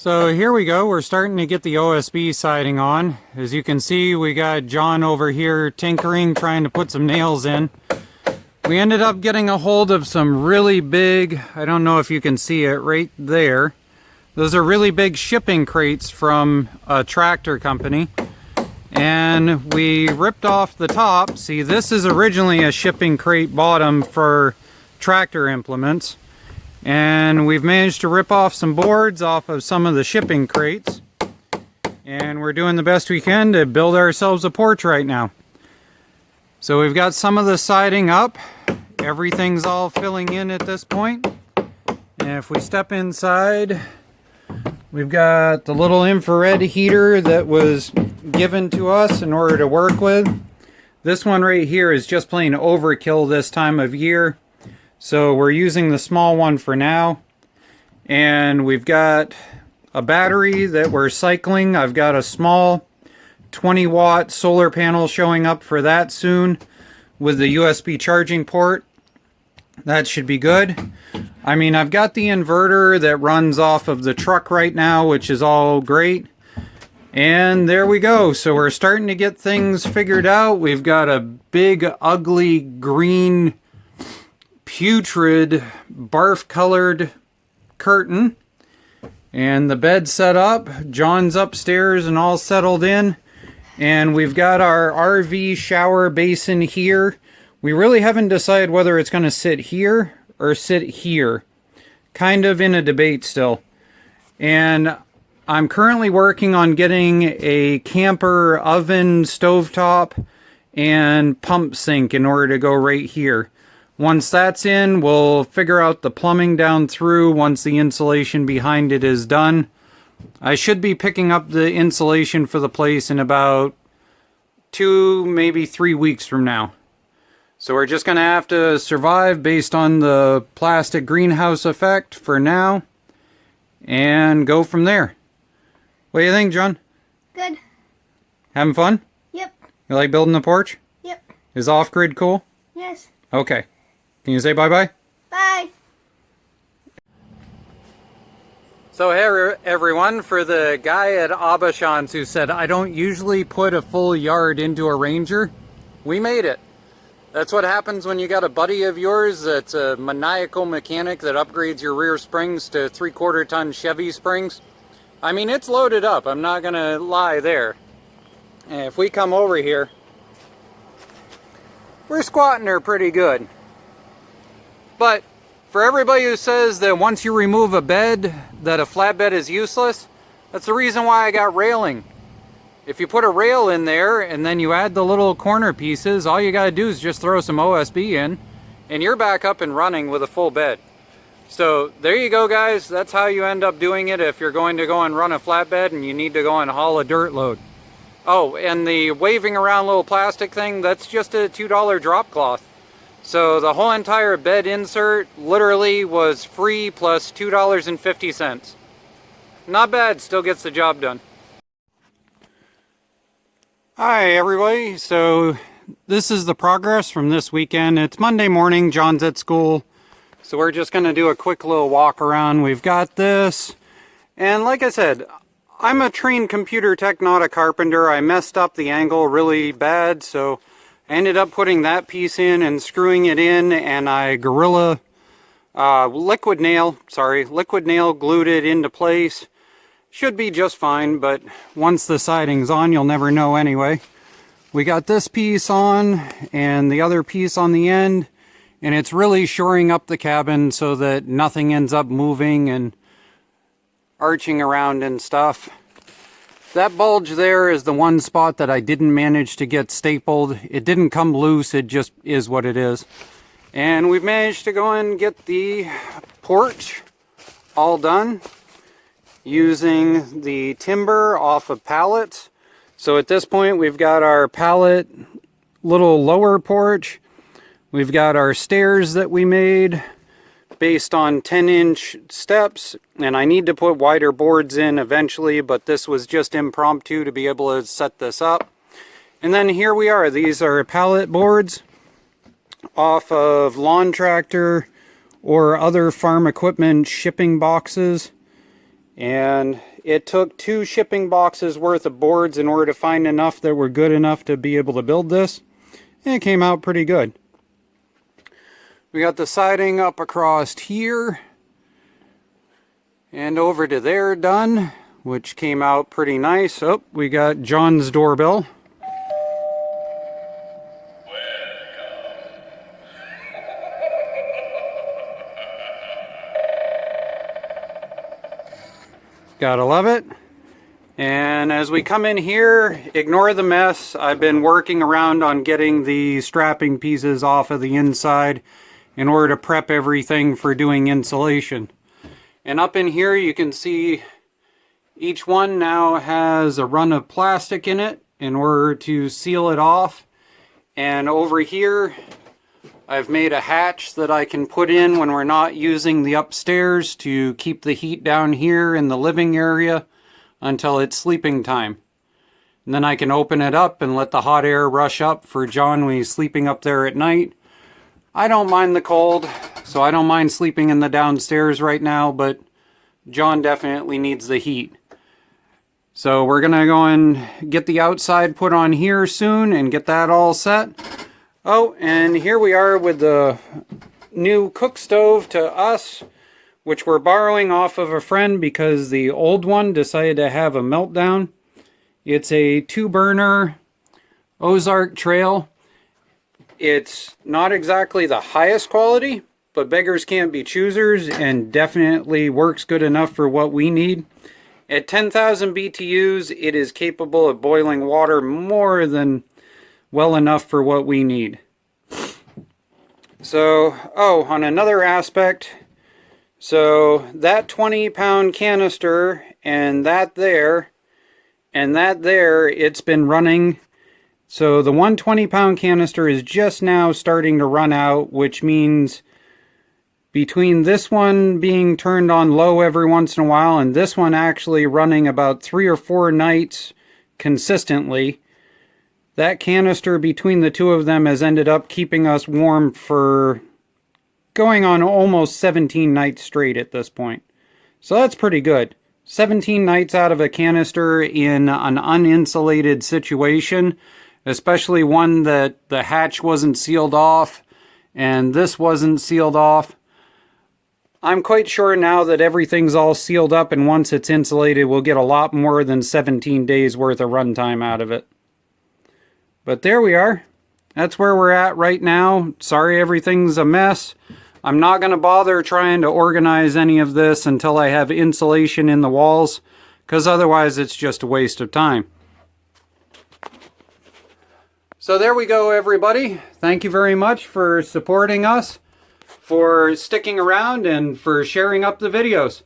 So here we go, we're starting to get the OSB siding on. As you can see, we got John over here tinkering, trying to put some nails in. We ended up getting a hold of some really big, I don't know if you can see it right there. Those are really big shipping crates from a tractor company. And we ripped off the top. See, this is originally a shipping crate bottom for tractor implements. And we've managed to rip off some boards off of some of the shipping crates. And we're doing the best we can to build ourselves a porch right now. So we've got some of the siding up. Everything's all filling in at this point. And if we step inside, we've got the little infrared heater that was given to us in order to work with. This one right here is just plain overkill this time of year. So we're using the small one for now. And we've got a battery that we're cycling. I've got a small 20-watt solar panel showing up for that soon with the USB charging port. That should be good. I mean, I've got the inverter that runs off of the truck right now, which is all great. And there we go. So we're starting to get things figured out. We've got a big, ugly, green, putrid, barf-colored curtain. And the bed set up. John's upstairs and all settled in. And we've got our RV shower basin here. We really haven't decided whether it's going to sit here or sit here. Kind of in a debate still. And I'm currently working on getting a camper oven, stovetop, and pump sink in order to go right here. Once that's in, we'll figure out the plumbing down through once the insulation behind it is done. I should be picking up the insulation for the place in about 2, maybe 3 weeks from now. So we're just going to have to survive based on the plastic greenhouse effect for now. And go from there. What do you think, John? Good. Having fun? Yep. You like building the porch? Yep. Is off-grid cool? Yes. Okay. Can you say bye-bye? Bye. So hey everyone, for the guy at Abashans who said, I don't usually put a full yard into a Ranger, we made it. That's what happens when you got a buddy of yours that's a maniacal mechanic that upgrades your rear springs to 3/4 ton Chevy springs. I mean, it's loaded up, I'm not gonna lie there. And if we come over here, we're squatting her pretty good. But for everybody who says that once you remove a bed, that a flatbed is useless, that's the reason why I got railing. If you put a rail in there and then you add the little corner pieces, all you gotta do is just throw some OSB in and you're back up and running with a full bed. So there you go, guys. That's how you end up doing it if you're going to go and run a flatbed and you need to go and haul a dirt load. Oh, and the waving around little plastic thing, that's just a $2 drop cloth. So the whole entire bed insert literally was free plus $2.50. Not bad, still gets the job done. Hi everybody, so this is the progress from this weekend. It's Monday morning, John's at school. So we're just going to do a quick little walk around. We've got this. And like I said, I'm a trained computer tech, not a carpenter. I messed up the angle really bad, so I ended up putting that piece in and screwing it in, and I liquid nail glued it into place. Should be just fine, but once the siding's on, you'll never know anyway. We got this piece on and the other piece on the end, and it's really shoring up the cabin so that nothing ends up moving and arching around and stuff. That bulge there is the one spot that I didn't manage to get stapled. It didn't come loose, it just is what it is. And we've managed to go and get the porch all done using the timber off of pallets. So at this point we've got our pallet little lower porch. We've got our stairs that we made based on 10-inch steps, and I need to put wider boards in eventually, but this was just impromptu to be able to set this up. And then here we are. These are pallet boards off of lawn tractor or other farm equipment shipping boxes. And it took 2 shipping boxes worth of boards in order to find enough that were good enough to be able to build this. And it came out pretty good. We got the siding up across here and over to there done, which came out pretty nice. Oh, we got John's doorbell. Gotta love it. And as we come in here, ignore the mess. I've been working around on getting the strapping pieces off of the inside in order to prep everything for doing insulation. And up in here you can see each one now has a run of plastic in it in order to seal it off. And over here I've made a hatch that I can put in when we're not using the upstairs to keep the heat down here in the living area until it's sleeping time. And then I can open it up and let the hot air rush up for John when he's sleeping up there at night. I don't mind the cold, so I don't mind sleeping in the downstairs right now, but John definitely needs the heat. So we're gonna go and get the outside put on here soon and get that all set. Oh, and here we are with the new cook stove to us, which we're borrowing off of a friend because the old one decided to have a meltdown. It's a 2-burner Ozark Trail. It's not exactly the highest quality, but beggars can't be choosers, and definitely works good enough for what we need. At 10,000 BTUs, it is capable of boiling water more than well enough for what we need. So, oh, on another aspect, so that 20-pound canister and that there, it's been running. So the 120-pound canister is just now starting to run out, which means between this one being turned on low every once in a while and this one actually running about 3 or 4 nights consistently, that canister between the two of them has ended up keeping us warm for going on almost 17 nights straight at this point. So that's pretty good. 17 nights out of a canister in an uninsulated situation, especially one that the hatch wasn't sealed off and this wasn't sealed off. I'm quite sure now that everything's all sealed up, and once it's insulated, we'll get a lot more than 17 days worth of runtime out of it. But there we are. That's where we're at right now. Sorry everything's a mess. I'm not going to bother trying to organize any of this until I have insulation in the walls, because otherwise it's just a waste of time. So there we go, everybody. Thank you very much for supporting us, for sticking around, and for sharing up the videos.